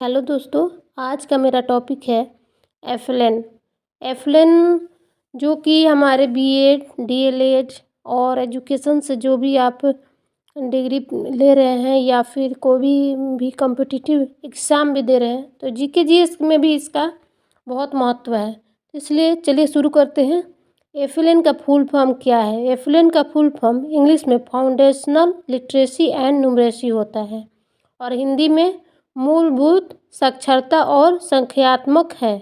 Hello दोस्तों, आज का मेरा टॉपिक है एफएलएन। एफएलएन जो कि हमारे बीएड, डीएलएड और एजुकेशन से जो भी आप डिग्री ले रहे हैं या फिर कोई भी कॉम्पिटिटिव एग्ज़ाम भी दे रहे हैं तो जीके जीएस में भी इसका बहुत महत्व है। इसलिए चलिए शुरू करते हैं। एफएलएन का फुल फॉर्म क्या है? एफएलएन का फुल फॉर्म इंग्लिश में फाउंडेशनल लिटरेसी एंड न्यूमरेसी होता है और हिंदी में मूलभूत साक्षरता और संख्यात्मक है।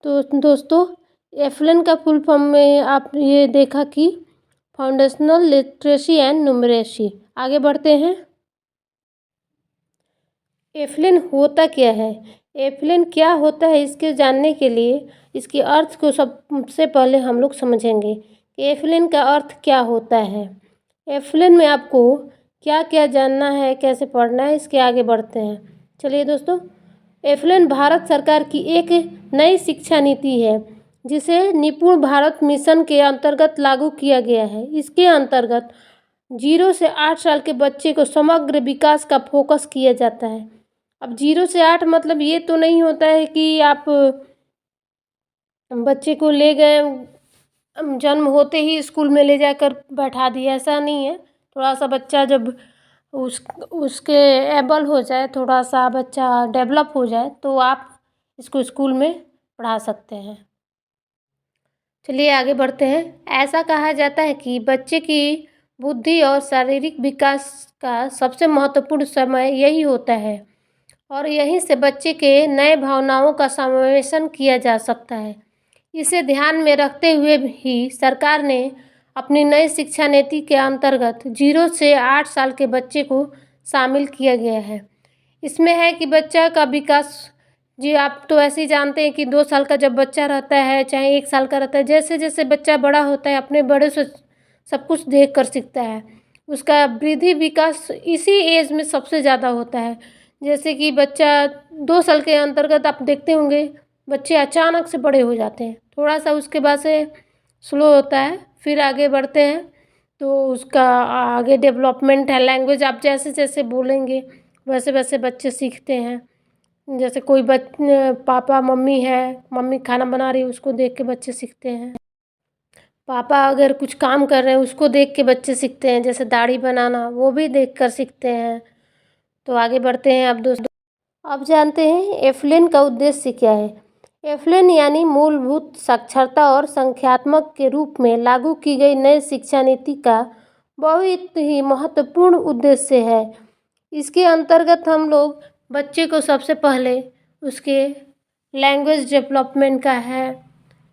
तो दोस्तों, एफएलएन का फुल फॉर्म में आप ये देखा कि फाउंडेशनल लिटरेसी एंड न्यूमरेसी। आगे बढ़ते हैं। एफएलएन होता क्या है? एफएलएन क्या होता है, इसके जानने के लिए इसके अर्थ को सबसे पहले हम लोग समझेंगे कि एफएलएन का अर्थ क्या होता है। एफएलएन में आपको क्या क्या जानना है, कैसे पढ़ना है, इसके आगे बढ़ते हैं। चलिए दोस्तों, एफएलएन भारत सरकार की एक नई शिक्षा नीति है जिसे निपुण भारत मिशन के अंतर्गत लागू किया गया है। इसके अंतर्गत 0 से 8 साल के बच्चे को समग्र विकास का फोकस किया जाता है। अब 0 से 8 मतलब ये तो नहीं होता है कि आप बच्चे को ले गए, जन्म होते ही स्कूल में ले जाकर बैठा दिया, ऐसा नहीं है। थोड़ा सा बच्चा जब उसके एबल हो जाए, थोड़ा सा बच्चा डेवलप हो जाए तो आप इसको स्कूल में पढ़ा सकते हैं। चलिए आगे बढ़ते हैं। ऐसा कहा जाता है कि बच्चे की बुद्धि और शारीरिक विकास का सबसे महत्वपूर्ण समय यही होता है और यहीं से बच्चे के नए भावनाओं का समावेशन किया जा सकता है। इसे ध्यान में रखते हुए ही सरकार ने अपनी नई शिक्षा नीति के अंतर्गत 0 से 8 साल के बच्चे को शामिल किया गया है। इसमें है कि बच्चा का विकास, जी आप तो ऐसे ही जानते हैं कि 2 साल का जब बच्चा रहता है, चाहे 1 साल का रहता है, जैसे जैसे बच्चा बड़ा होता है अपने बड़े से सब कुछ देख कर सीखता है। उसका वृद्धि विकास इसी एज में सबसे ज़्यादा होता है। जैसे कि बच्चा 2 साल के अंतर्गत आप देखते होंगे बच्चे अचानक से बड़े हो जाते हैं, थोड़ा सा उसके बाद से स्लो होता है, फिर आगे बढ़ते हैं तो उसका आगे डेवलपमेंट है। लैंग्वेज आप जैसे जैसे बोलेंगे वैसे वैसे बच्चे सीखते हैं। जैसे कोई पापा मम्मी है, मम्मी खाना बना रही है उसको देख के बच्चे सीखते हैं। पापा अगर कुछ काम कर रहे हैं उसको देख के बच्चे सीखते हैं, जैसे दाढ़ी बनाना वो भी देख कर सीखते हैं। तो आगे बढ़ते हैं अब दोस्तों। अब जानते हैं एफएलएन का उद्देश्य क्या है। एफएलएन यानी मूलभूत साक्षरता और संख्यात्मक के रूप में लागू की गई नई शिक्षा नीति का बहुत ही महत्वपूर्ण उद्देश्य है। इसके अंतर्गत हम लोग बच्चे को सबसे पहले उसके लैंग्वेज डेवलपमेंट का है,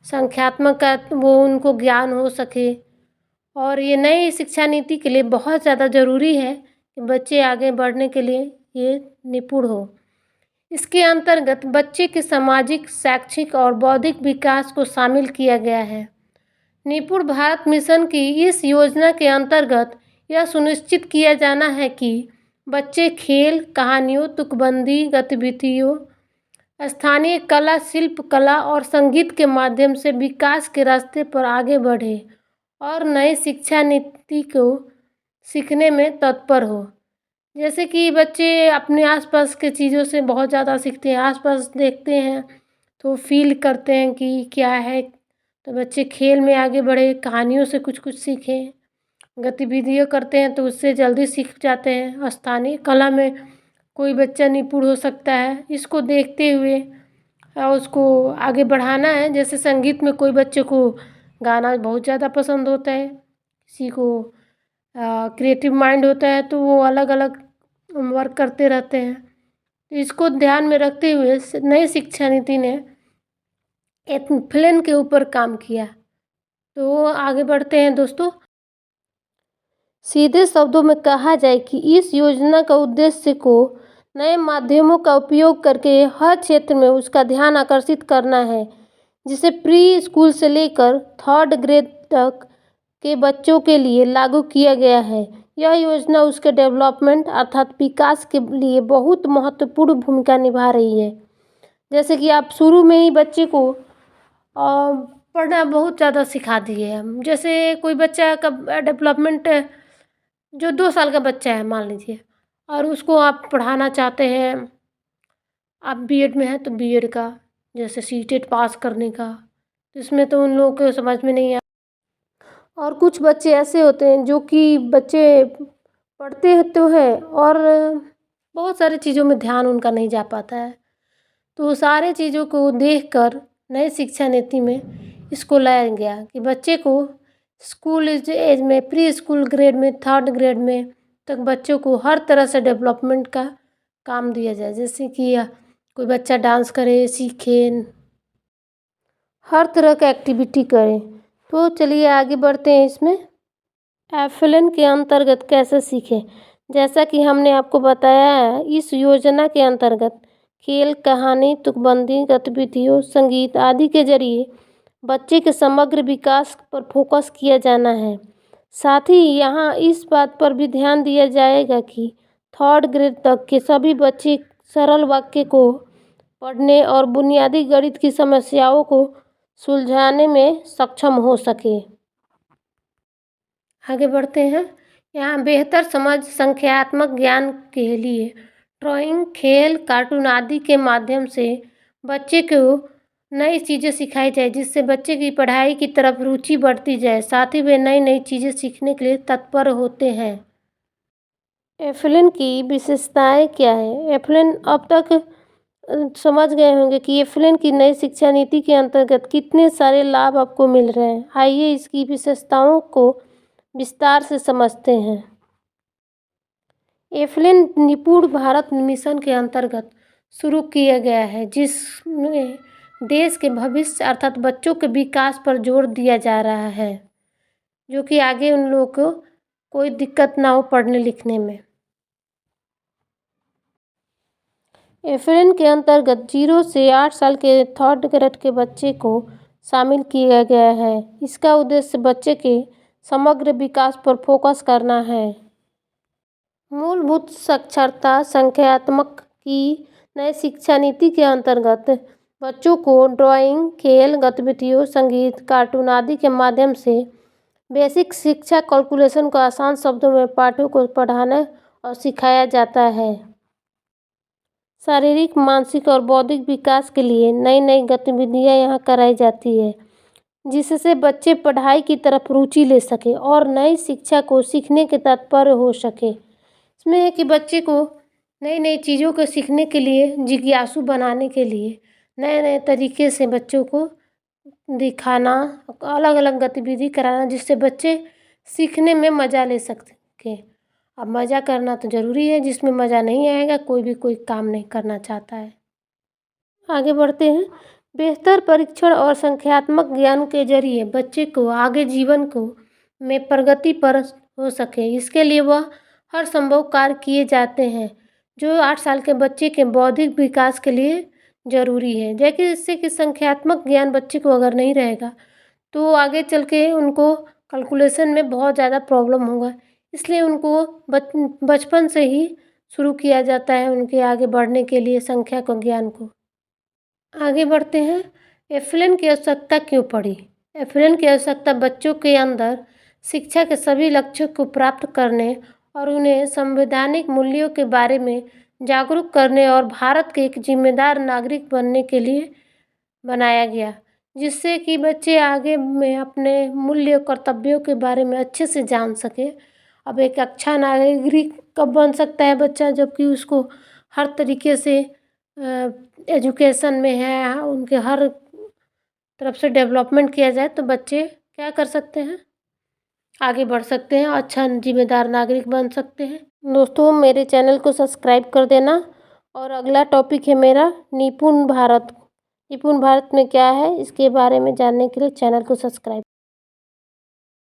संख्यात्मक का वो उनको ज्ञान हो सके। और ये नई शिक्षा नीति के लिए बहुत ज़्यादा ज़रूरी है कि बच्चे आगे बढ़ने के लिए ये निपुण हो। इसके अंतर्गत बच्चे के सामाजिक, शैक्षिक और बौद्धिक विकास को शामिल किया गया है। निपुण भारत मिशन की इस योजना के अंतर्गत यह सुनिश्चित किया जाना है कि बच्चे खेल, कहानियों, तुकबंदी गतिविधियों, स्थानीय कला, शिल्प कला और संगीत के माध्यम से विकास के रास्ते पर आगे बढ़े और नई शिक्षा नीति को सीखने में तत्पर हो। जैसे कि बच्चे अपने आसपास के चीज़ों से बहुत ज़्यादा सीखते हैं, आसपास देखते हैं तो फील करते हैं कि क्या है, तो बच्चे खेल में आगे बढ़े, कहानियों से कुछ कुछ सीखें, गतिविधियाँ करते हैं तो उससे जल्दी सीख जाते हैं। स्थानीय कला में कोई बच्चा निपुण हो सकता है, इसको देखते हुए उसको आगे बढ़ाना है। जैसे संगीत में कोई बच्चे को गाना बहुत ज़्यादा पसंद होता है, किसी को क्रिएटिव माइंड होता है तो वो अलग अलग वर्क करते रहते हैं। तो इसको ध्यान में रखते हुए नई शिक्षा नीति ने एफएलएन के ऊपर काम किया। तो आगे बढ़ते हैं दोस्तों। सीधे शब्दों में कहा जाए कि इस योजना का उद्देश्य को नए माध्यमों का उपयोग करके हर क्षेत्र में उसका ध्यान आकर्षित करना है, जिसे प्री स्कूल से लेकर 3rd ग्रेड तक के बच्चों के लिए लागू किया गया है। यह योजना उसके डेवलपमेंट अर्थात विकास के लिए बहुत महत्वपूर्ण भूमिका निभा रही है। जैसे कि आप शुरू में ही बच्चे को पढ़ना बहुत ज़्यादा सिखा दिए हैं। जैसे कोई बच्चा का डेवलपमेंट जो 2 साल का बच्चा है मान लीजिए, और उसको आप पढ़ाना चाहते हैं आप बीएड में हैं तो बीएड का, जैसे सीटेट पास करने का, तो इसमें तो उन लोगों को समझ में नहीं। और कुछ बच्चे ऐसे होते हैं जो कि बच्चे पढ़ते तो हैं और बहुत सारी चीज़ों में ध्यान उनका नहीं जा पाता है। तो सारे चीज़ों को देखकर नई शिक्षा नीति में इसको लाया गया कि बच्चे को स्कूल एज में, प्री स्कूल ग्रेड में, थर्ड ग्रेड में तक बच्चों को हर तरह से डेवलपमेंट का काम दिया जाए। जैसे कि कोई बच्चा डांस करे, सीखे, हर तरह का एक्टिविटी करे। तो चलिए आगे बढ़ते हैं इसमें। एफएलएन के अंतर्गत कैसे सीखें? जैसा कि हमने आपको बताया है, इस योजना के अंतर्गत खेल, कहानी, तुकबंदी, गतिविधियों, संगीत आदि के जरिए बच्चे के समग्र विकास पर फोकस किया जाना है। साथ ही यहाँ इस बात पर भी ध्यान दिया जाएगा कि थर्ड ग्रेड तक के सभी बच्चे सरल वाक्य को पढ़ने और बुनियादी गणित की समस्याओं को सुलझाने में सक्षम हो सके। आगे बढ़ते हैं। यहाँ बेहतर समझ, संख्यात्मक ज्ञान के लिए ड्राइंग, खेल, कार्टून आदि के माध्यम से बच्चे को नई चीज़ें सिखाई जाए, जिससे बच्चे की पढ़ाई की तरफ रुचि बढ़ती जाए। साथ ही वे नई नई चीज़ें सीखने के लिए तत्पर होते हैं। एफएलएन की विशेषताएं क्या है? एफएलएन अब तक समझ गए होंगे कि एफएलएन की नई शिक्षा नीति के अंतर्गत कितने सारे लाभ आपको मिल रहे हैं। आइए इसकी विशेषताओं को विस्तार से समझते हैं। एफएलएन निपुण भारत मिशन के अंतर्गत शुरू किया गया है, जिसमें देश के भविष्य अर्थात बच्चों के विकास पर जोर दिया जा रहा है, जो कि आगे उन लोगों को कोई दिक्कत ना हो पढ़ने लिखने में। एफएलएन के अंतर्गत 0 से 8 साल के थर्ड ग्रेड के बच्चे को शामिल किया गया है। इसका उद्देश्य बच्चे के समग्र विकास पर फोकस करना है। मूलभूत साक्षरता संख्यात्मक की नई शिक्षा नीति के अंतर्गत बच्चों को ड्राइंग, खेल, गतिविधियों, संगीत, कार्टून आदि के माध्यम से बेसिक शिक्षा, कैलकुलेशन को आसान शब्दों में पाठों को पढ़ाना और सिखाया जाता है। शारीरिक, मानसिक और बौद्धिक विकास के लिए नई नई गतिविधियाँ यहाँ कराई जाती है, जिससे बच्चे पढ़ाई की तरफ रुचि ले सके और नई शिक्षा को सीखने के तत्पर हो सके। इसमें है कि बच्चे को नई नई चीज़ों को सीखने के लिए, जिज्ञासु बनाने के लिए नए नए तरीके से बच्चों को दिखाना, अलग अलग गतिविधि कराना, जिससे बच्चे सीखने में मज़ा ले सके। अब मज़ा करना तो ज़रूरी है, जिसमें मज़ा नहीं आएगा कोई भी कोई काम नहीं करना चाहता है। आगे बढ़ते हैं। बेहतर परीक्षण और संख्यात्मक ज्ञान के जरिए बच्चे को आगे जीवन को में प्रगति पर हो सके, इसके लिए वह हर संभव कार्य किए जाते हैं जो 8 साल के बच्चे के बौद्धिक विकास के लिए ज़रूरी है। जैसे इससे कि संख्यात्मक ज्ञान बच्चे को अगर नहीं रहेगा तो आगे चल के उनको कैलकुलेशन में बहुत ज़्यादा प्रॉब्लम होगा, इसलिए उनको बचपन से ही शुरू किया जाता है उनके आगे बढ़ने के लिए संख्या को, ज्ञान को। आगे बढ़ते हैं। एफएलएन की आवश्यकता क्यों पड़ी? एफएलएन की आवश्यकता बच्चों के अंदर शिक्षा के सभी लक्ष्यों को प्राप्त करने और उन्हें संवैधानिक मूल्यों के बारे में जागरूक करने और भारत के एक जिम्मेदार नागरिक बनने के लिए बनाया गया, जिससे कि बच्चे आगे में अपने मूल्य कर्तव्यों के बारे में अच्छे से जान सके। अब एक अच्छा नागरिक कब बन सकता है बच्चा? जबकि उसको हर तरीके से एजुकेशन में है, उनके हर तरफ से डेवलपमेंट किया जाए तो बच्चे क्या कर सकते हैं? आगे बढ़ सकते हैं, अच्छा जिम्मेदार नागरिक बन सकते हैं। दोस्तों मेरे चैनल को सब्सक्राइब कर देना। और अगला टॉपिक है मेरा निपुण भारत। निपुण भारत में क्या है, इसके बारे में जानने के लिए चैनल को सब्सक्राइब